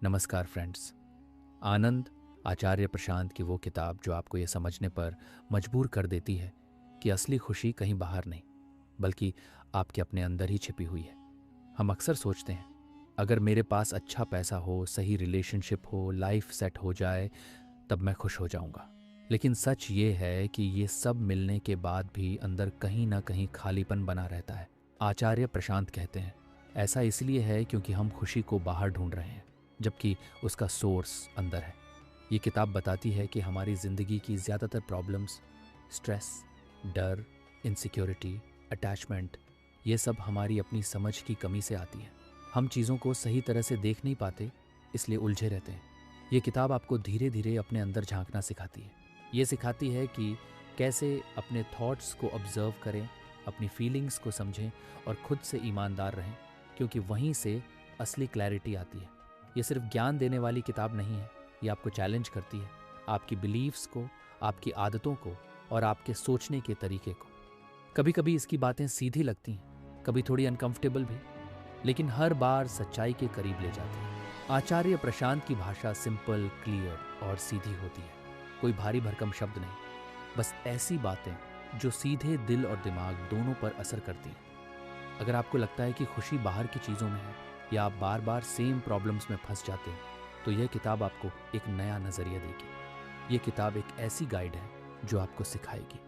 नमस्कार फ्रेंड्स। आनंद आचार्य प्रशांत की वो किताब जो आपको ये समझने पर मजबूर कर देती है कि असली खुशी कहीं बाहर नहीं बल्कि आपके अपने अंदर ही छिपी हुई है। हम अक्सर सोचते हैं अगर मेरे पास अच्छा पैसा हो, सही रिलेशनशिप हो, लाइफ सेट हो जाए तब मैं खुश हो जाऊंगा। लेकिन सच ये है कि ये सब मिलने के बाद भी अंदर कहीं ना कहीं खालीपन बना रहता है। आचार्य प्रशांत कहते हैं ऐसा इसलिए है क्योंकि हम खुशी को बाहर ढूंढ रहे हैं जबकि उसका सोर्स अंदर है। ये किताब बताती है कि हमारी ज़िंदगी की ज़्यादातर प्रॉब्लम्स स्ट्रेस, डर, इनसिक्योरिटी, अटैचमेंट, ये सब हमारी अपनी समझ की कमी से आती है। हम चीज़ों को सही तरह से देख नहीं पाते, इसलिए उलझे रहते हैं। ये किताब आपको धीरे धीरे अपने अंदर झांकना सिखाती है। ये सिखाती है कि कैसे अपने थॉट्स को ऑब्जर्व करें, अपनी फीलिंग्स को समझें और खुद से ईमानदार रहें, क्योंकि वहीं से असली क्लैरिटी आती है। ये सिर्फ ज्ञान देने वाली किताब नहीं है, ये आपको चैलेंज करती है, आपकी बिलीव्स को, आपकी आदतों को और आपके सोचने के तरीके को। कभी कभी इसकी बातें सीधी लगती हैं, कभी थोड़ी अनकंफर्टेबल भी, लेकिन हर बार सच्चाई के करीब ले जाती है। आचार्य प्रशांत की भाषा सिंपल, क्लियर और सीधी होती है। कोई भारी भरकम शब्द नहीं, बस ऐसी बातें जो सीधे दिल और दिमाग दोनों पर असर करती हैं। अगर आपको लगता है कि खुशी बाहर की चीज़ों में है या आप बार बार सेम प्रॉब्लम्स में फंस जाते हैं, तो यह किताब आपको एक नया नज़रिया देगी। ये किताब एक ऐसी गाइड है जो आपको सिखाएगी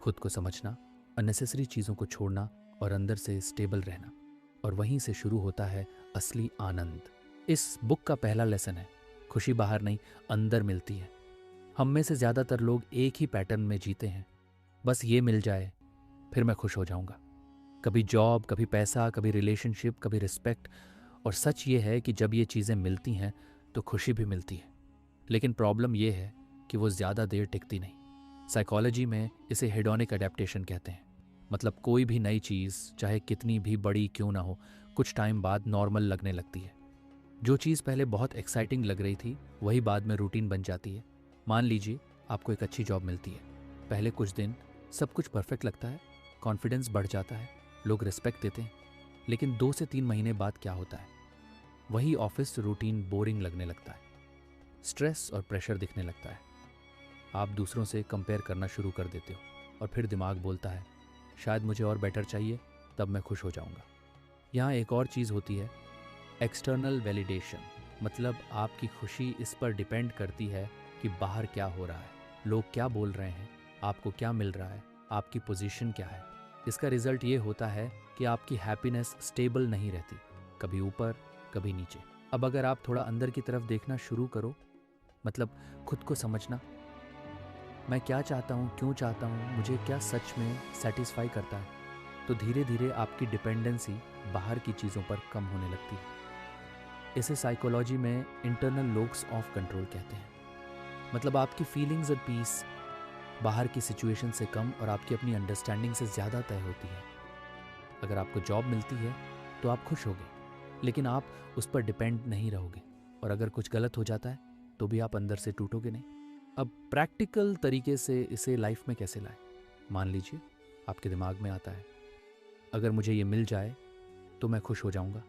खुद को समझना, अननेसेसरी चीज़ों को छोड़ना और अंदर से स्टेबल रहना। और वहीं से शुरू होता है असली आनंद। इस बुक का पहला लेसन है खुशी बाहर नहीं, अंदर मिलती है। हम में से ज़्यादातर लोग एक ही पैटर्न में जीते हैं, बस ये मिल जाए फिर मैं खुश हो जाऊंगा। कभी जॉब, कभी पैसा, कभी रिलेशनशिप, कभी रिस्पेक्ट। और सच ये है कि जब ये चीज़ें मिलती हैं तो खुशी भी मिलती है। लेकिन प्रॉब्लम ये है कि वो ज़्यादा देर टिकती नहीं। साइकोलॉजी में इसे हेडोनिक अडेप्टेशन कहते हैं। मतलब कोई भी नई चीज़ चाहे कितनी भी बड़ी क्यों ना हो, कुछ टाइम बाद नॉर्मल लगने लगती है। जो चीज़ पहले बहुत एक्साइटिंग लग रही थी वही बाद में रूटीन बन जाती है। मान लीजिए आपको एक अच्छी जॉब मिलती है। पहले कुछ दिन सब कुछ परफेक्ट लगता है, कॉन्फिडेंस बढ़ जाता है, लोग रिस्पेक्ट देते हैं। लेकिन 2 से 3 महीने बाद क्या होता है? वही ऑफिस रूटीन बोरिंग लगने लगता है, स्ट्रेस और प्रेशर दिखने लगता है। आप दूसरों से कंपेयर करना शुरू कर देते हो और फिर दिमाग बोलता है शायद मुझे और बेटर चाहिए, तब मैं खुश हो जाऊंगा। यहाँ एक और चीज़ होती है, एक्सटर्नल वैलिडेशन। मतलब आपकी खुशी इस पर डिपेंड करती है कि बाहर क्या हो रहा है, लोग क्या बोल रहे हैं, आपको क्या मिल रहा है, आपकी पोजीशन क्या है। इसका रिजल्ट ये होता है कि आपकी हैप्पीनेस स्टेबल नहीं रहती, कभी ऊपर कभी नीचे। अब अगर आप थोड़ा अंदर की तरफ देखना शुरू करो, मतलब खुद को समझना, मैं क्या चाहता हूँ, क्यों चाहता हूँ, मुझे क्या सच में सेटिस्फाई करता है, तो धीरे धीरे आपकी डिपेंडेंसी बाहर की चीज़ों पर कम होने लगती है। इसे साइकोलॉजी में इंटरनल लोक्स ऑफ कंट्रोल कहते हैं। मतलब आपकी फीलिंग्स और पीस बाहर की सिचुएशन से कम और आपकी अपनी अंडरस्टैंडिंग से ज़्यादा तय होती है। अगर आपको जॉब मिलती है तो आप खुश होगे, लेकिन आप उस पर डिपेंड नहीं रहोगे। और अगर कुछ गलत हो जाता है तो भी आप अंदर से टूटोगे नहीं। अब प्रैक्टिकल तरीके से इसे लाइफ में कैसे लाएं? मान लीजिए आपके दिमाग में आता है अगर मुझे ये मिल जाए तो मैं खुश हो जाऊंगा,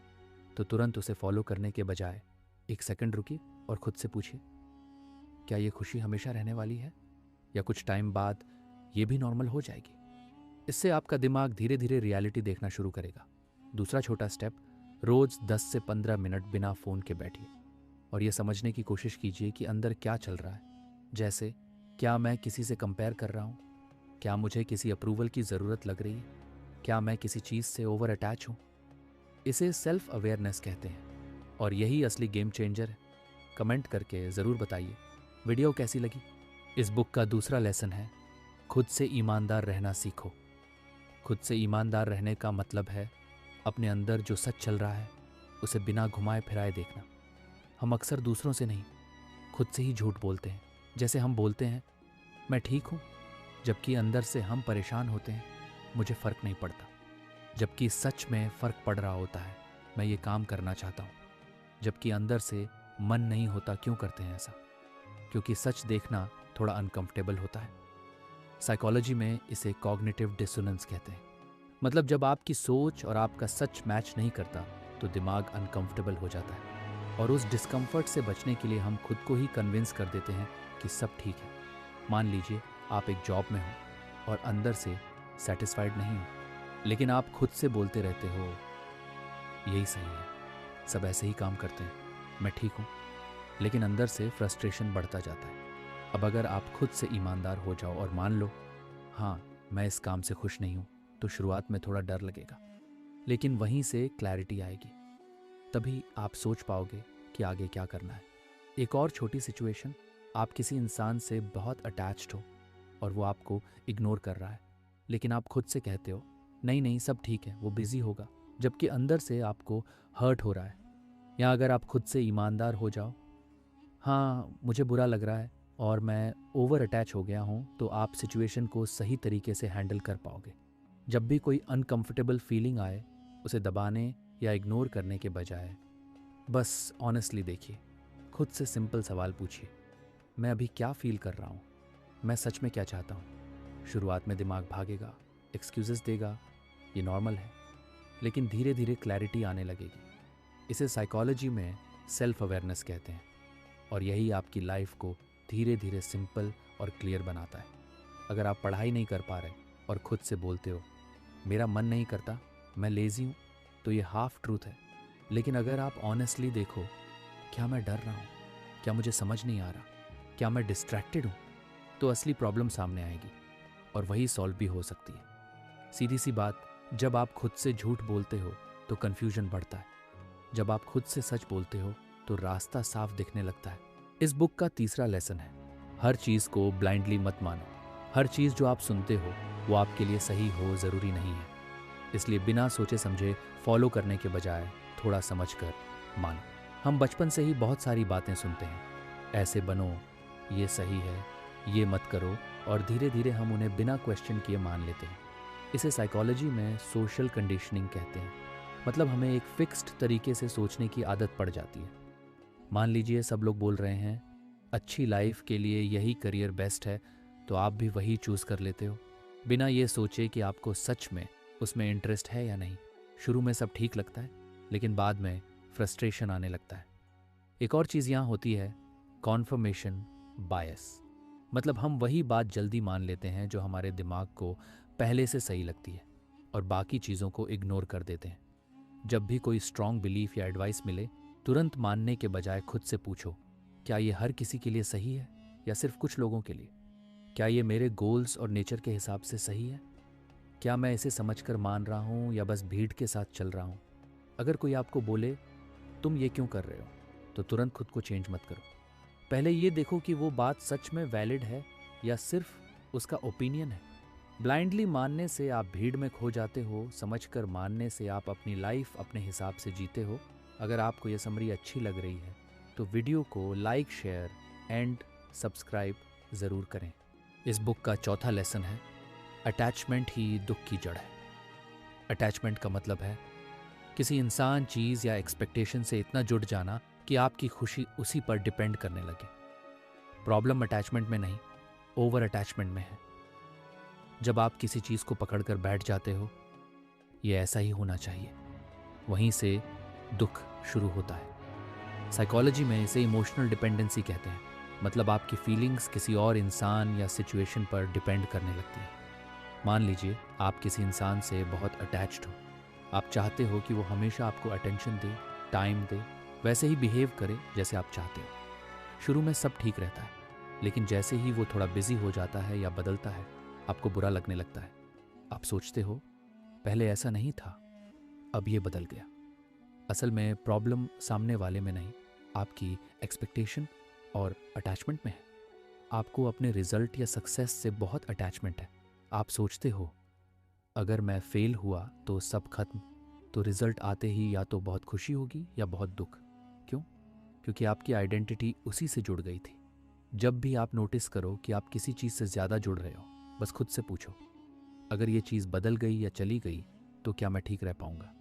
तो तुरंत उसे फॉलो करने के बजाय 1 सेकंड रुकिए और खुद से पूछिए क्या ये खुशी हमेशा रहने वाली है या कुछ टाइम बाद ये भी नॉर्मल हो जाएगी। इससे आपका दिमाग धीरे धीरे रियलिटी देखना शुरू करेगा। दूसरा छोटा स्टेप, रोज 10 से 15 मिनट बिना फ़ोन के बैठिए और ये समझने की कोशिश कीजिए कि अंदर क्या चल रहा है। जैसे क्या मैं किसी से कंपेयर कर रहा हूँ, क्या मुझे किसी अप्रूवल की ज़रूरत लग रही है, क्या मैं किसी चीज़ से ओवर अटैच हूँ। इसे सेल्फ अवेयरनेस कहते हैं और यही असली गेम चेंजर है। कमेंट करके ज़रूर बताइए वीडियो कैसी लगी। इस बुक का दूसरा लेसन है खुद से ईमानदार रहना सीखो। खुद से ईमानदार रहने का मतलब है अपने अंदर जो सच चल रहा है उसे बिना घुमाए फिराए देखना। हम अक्सर दूसरों से नहीं, खुद से ही झूठ बोलते हैं। जैसे हम बोलते हैं मैं ठीक हूँ, जबकि अंदर से हम परेशान होते हैं, मुझे फ़र्क नहीं पड़ता। जबकि सच में फ़र्क पड़ रहा होता है, मैं ये काम करना चाहता हूँ। जबकि अंदर से मन नहीं होता। क्यों करते हैं ऐसा? क्योंकि सच देखना थोड़ा अनकंफर्टेबल होता है। साइकोलॉजी में इसे कॉग्निटिव डिसोनेंस कहते हैं। मतलब जब आपकी सोच और आपका सच मैच नहीं करता तो दिमाग अनकंफर्टेबल हो जाता है। और उस डिस्कम्फर्ट से बचने के लिए हम खुद को ही कन्विंस कर देते हैं कि सब ठीक है। मान लीजिए आप एक जॉब में हो और अंदर से सेटिस्फाइड नहीं हो, लेकिन आप खुद से बोलते रहते हो यही सही है, सब ऐसे ही काम करते हैं, मैं ठीक हूँ। लेकिन अंदर से फ्रस्ट्रेशन बढ़ता जाता है। अब अगर आप खुद से ईमानदार हो जाओ और मान लो हाँ मैं इस काम से खुश नहीं हूँ, तो शुरुआत में थोड़ा डर लगेगा, लेकिन वहीं से क्लैरिटी आएगी। तभी आप सोच पाओगे कि आगे क्या करना है। एक और छोटी सिचुएशन, आप किसी इंसान से बहुत अटैच्ड हो और वो आपको इग्नोर कर रहा है, लेकिन आप खुद से कहते हो नहीं नहीं सब ठीक है, वो बिजी होगा, जबकि अंदर से आपको हर्ट हो रहा है। या अगर आप खुद से ईमानदार हो जाओ, हाँ मुझे बुरा लग रहा है और मैं ओवर अटैच हो गया हूँ, तो आप सिचुएशन को सही तरीके से हैंडल कर पाओगे। जब भी कोई अनकंफर्टेबल फीलिंग आए, उसे दबाने या इग्नोर करने के बजाय बस ऑनेस्टली देखिए। खुद से सिंपल सवाल पूछिए, मैं अभी क्या फील कर रहा हूँ, मैं सच में क्या चाहता हूँ। शुरुआत में दिमाग भागेगा, एक्सक्यूजेस देगा, ये नॉर्मल है, लेकिन धीरे धीरे क्लैरिटी आने लगेगी। इसे साइकोलॉजी में सेल्फ अवेयरनेस कहते हैं, और यही आपकी लाइफ को धीरे धीरे सिंपल और क्लियर बनाता है। अगर आप पढ़ाई नहीं कर पा रहे और खुद से बोलते हो मेरा मन नहीं करता, मैं लेज़ी हूँ, तो ये हाफ ट्रूथ है। लेकिन अगर आप ऑनेस्टली देखो, क्या मैं डर रहा हूँ, क्या मुझे समझ नहीं आ रहा, क्या मैं डिस्ट्रैक्टेड हूँ, तो असली प्रॉब्लम सामने आएगी और वही सॉल्व भी हो सकती है। सीधी सी बात, जब आप खुद से झूठ बोलते हो तो कन्फ्यूजन बढ़ता है, जब आप खुद से सच बोलते हो तो रास्ता साफ दिखने लगता है। इस बुक का तीसरा लेसन है, हर चीज़ को ब्लाइंडली मत मानो। हर चीज़ जो आप सुनते हो वो आपके लिए सही हो ज़रूरी नहीं है, इसलिए बिना सोचे समझे फॉलो करने के बजाय थोड़ा समझ कर मानो। हम बचपन से ही बहुत सारी बातें सुनते हैं, ऐसे बनो, ये सही है, ये मत करो, और धीरे धीरे हम उन्हें बिना क्वेश्चन किए मान लेते हैं। इसे साइकोलॉजी में सोशल कंडीशनिंग कहते हैं। मतलब हमें एक फिक्स्ड तरीके से सोचने की आदत पड़ जाती है। मान लीजिए सब लोग बोल रहे हैं अच्छी लाइफ के लिए यही करियर बेस्ट है, तो आप भी वही चूज़ कर लेते हो, बिना ये सोचे कि आपको सच में उसमें इंटरेस्ट है या नहीं। शुरू में सब ठीक लगता है, लेकिन बाद में फ्रस्ट्रेशन आने लगता है। एक और चीज़ यहाँ होती है कॉन्फर्मेशन बायस। मतलब हम वही बात जल्दी मान लेते हैं जो हमारे दिमाग को पहले से सही लगती है, और बाकी चीज़ों को इग्नोर कर देते हैं। जब भी कोई स्ट्रॉन्ग बिलीफ या एडवाइस मिले, तुरंत मानने के बजाय खुद से पूछो, क्या ये हर किसी के लिए सही है या सिर्फ कुछ लोगों के लिए? क्या ये मेरे गोल्स और नेचर के हिसाब से सही है? क्या मैं इसे समझकर मान रहा हूँ या बस भीड़ के साथ चल रहा हूँ? अगर कोई आपको बोले तुम ये क्यों कर रहे हो, तो तुरंत खुद को चेंज मत करो। पहले ये देखो कि वो बात सच में वैलिड है या सिर्फ उसका ओपिनियन है। ब्लाइंडली मानने से आप भीड़ में खो जाते हो, समझकर मानने से आप अपनी लाइफ अपने हिसाब से जीते हो। अगर आपको ये समरी अच्छी लग रही है तो वीडियो को लाइक, शेयर एंड सब्सक्राइब ज़रूर करें। इस बुक का चौथा लेसन है अटैचमेंट ही दुख की जड़ है। अटैचमेंट का मतलब है किसी इंसान, चीज़ या एक्सपेक्टेशन से इतना जुड़ जाना कि आपकी खुशी उसी पर डिपेंड करने लगे। प्रॉब्लम अटैचमेंट में नहीं, ओवर अटैचमेंट में है। जब आप किसी चीज़ को पकड़कर बैठ जाते हो, ये ऐसा ही होना चाहिए, वहीं से दुख शुरू होता है। साइकोलॉजी में इसे इमोशनल डिपेंडेंसी कहते हैं। मतलब आपकी फीलिंग्स किसी और इंसान या सिचुएशन पर डिपेंड करने लगती है। मान लीजिए आप किसी इंसान से बहुत अटैच्ड हो, आप चाहते हो कि वो हमेशा आपको अटेंशन दे, टाइम दे, वैसे ही बिहेव करे जैसे आप चाहते हो। शुरू में सब ठीक रहता है, लेकिन जैसे ही वो थोड़ा बिजी हो जाता है या बदलता है, आपको बुरा लगने लगता है। आप सोचते हो पहले ऐसा नहीं था, अब ये बदल गया। असल में प्रॉब्लम सामने वाले में नहीं, आपकी एक्सपेक्टेशन और अटैचमेंट में है। आपको अपने रिजल्ट या सक्सेस से बहुत अटैचमेंट है। आप सोचते हो अगर मैं फेल हुआ तो सब खत्म, तो रिजल्ट आते ही या तो बहुत खुशी होगी या बहुत दुख। क्यों? क्योंकि आपकी आइडेंटिटी उसी से जुड़ गई थी। जब भी आप नोटिस करो कि आप किसी चीज़ से ज़्यादा जुड़ रहे हो, बस खुद से पूछो, अगर ये चीज़ बदल गई या चली गई तो क्या मैं ठीक रह पाऊंगा?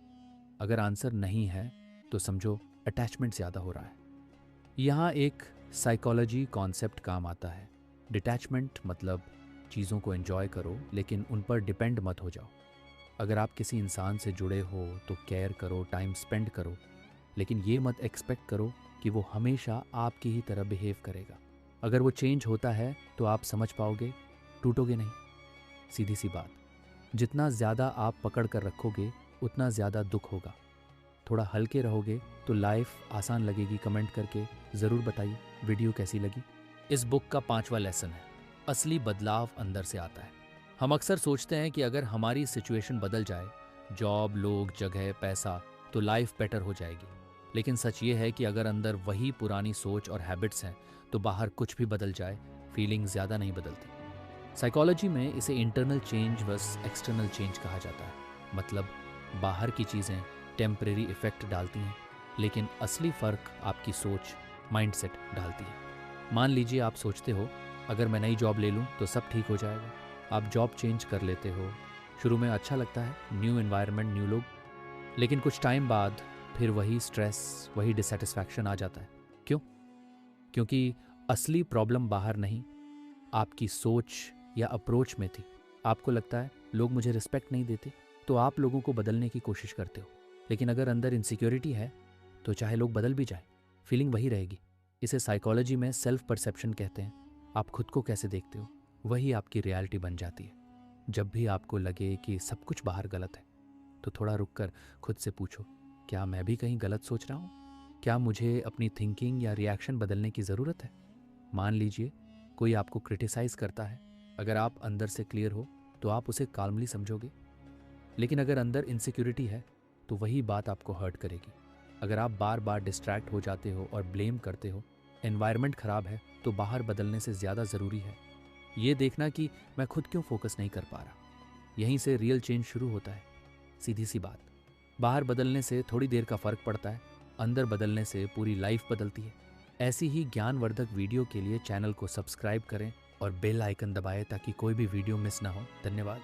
अगर आंसर नहीं है तो समझो अटैचमेंट ज़्यादा हो रहा है। यहाँ एक साइकोलॉजी कॉन्सेप्ट काम आता है। डिटैचमेंट मतलब चीज़ों को एंजॉय करो, लेकिन उन पर डिपेंड मत हो जाओ। अगर आप किसी इंसान से जुड़े हो तो केयर करो, टाइम स्पेंड करो, लेकिन ये मत एक्सपेक्ट करो कि वो हमेशा आपकी ही तरह बिहेव करेगा। अगर वो चेंज होता है तो आप समझ पाओगे, टूटोगे नहीं। सीधी सी बात, जितना ज़्यादा आप पकड़ कर रखोगे उतना ज़्यादा दुख होगा। थोड़ा हल्के रहोगे तो लाइफ आसान लगेगी। कमेंट करके ज़रूर बताइए वीडियो कैसी लगी। इस बुक का 5वां लेसन है, असली बदलाव अंदर से आता है। हम अक्सर सोचते हैं कि अगर हमारी सिचुएशन बदल जाए, जॉब, लोग, जगह, पैसा, तो लाइफ बेटर हो जाएगी। लेकिन सच ये है कि अगर अंदर वही पुरानी सोच और हैबिट्स हैं तो बाहर कुछ भी बदल जाए, फीलिंग ज़्यादा नहीं बदलती। साइकोलॉजी में इसे internal change versus external change कहा जाता है। मतलब बाहर की चीज़ें टेम्परेरी इफेक्ट डालती हैं, लेकिन असली फ़र्क आपकी सोच, माइंडसेट डालती है। मान लीजिए आप सोचते हो अगर मैं नई जॉब ले लूँ तो सब ठीक हो जाएगा। आप जॉब चेंज कर लेते हो। शुरू में अच्छा लगता है, न्यू एनवायरनमेंट, न्यू लोग, लेकिन कुछ टाइम बाद फिर वही स्ट्रेस, वही डिससेटिस्फैक्शन आ जाता है। क्यों? क्योंकि असली प्रॉब्लम बाहर नहीं, आपकी सोच या अप्रोच में थी। आपको लगता है लोग मुझे रिस्पेक्ट नहीं देते, तो आप लोगों को बदलने की कोशिश करते हो। लेकिन अगर अंदर इनसिक्योरिटी है तो चाहे लोग बदल भी जाए, फीलिंग वही रहेगी। इसे साइकोलॉजी में सेल्फ परसेप्शन कहते हैं। आप खुद को कैसे देखते हो वही आपकी रियलिटी बन जाती है। जब भी आपको लगे कि सब कुछ बाहर गलत है तो थोड़ा रुक कर खुद से पूछो, क्या मैं भी कहीं गलत सोच रहा हूँ? क्या मुझे अपनी थिंकिंग या रिएक्शन बदलने की ज़रूरत है? मान लीजिए कोई आपको क्रिटिसाइज करता है, अगर आप अंदर से क्लियर हो तो आप उसे काल्मली समझोगे। लेकिन अगर अंदर इनसिक्योरिटी है तो वही बात आपको हर्ट करेगी। अगर आप बार बार डिस्ट्रैक्ट हो जाते हो और ब्लेम करते हो, एनवायरनमेंट ख़राब है, तो बाहर बदलने से ज़्यादा ज़रूरी है ये देखना कि मैं खुद क्यों फोकस नहीं कर पा रहा। यहीं से रियल चेंज शुरू होता है। सीधी सी बात, बाहर बदलने से थोड़ी देर का फ़र्क पड़ता है, अंदर बदलने से पूरी लाइफ बदलती है। ऐसी ही ज्ञानवर्धक वीडियो के लिए चैनल को सब्सक्राइब करें और बेल आइकन दबाएं ताकि कोई भी वीडियो मिस ना हो। धन्यवाद।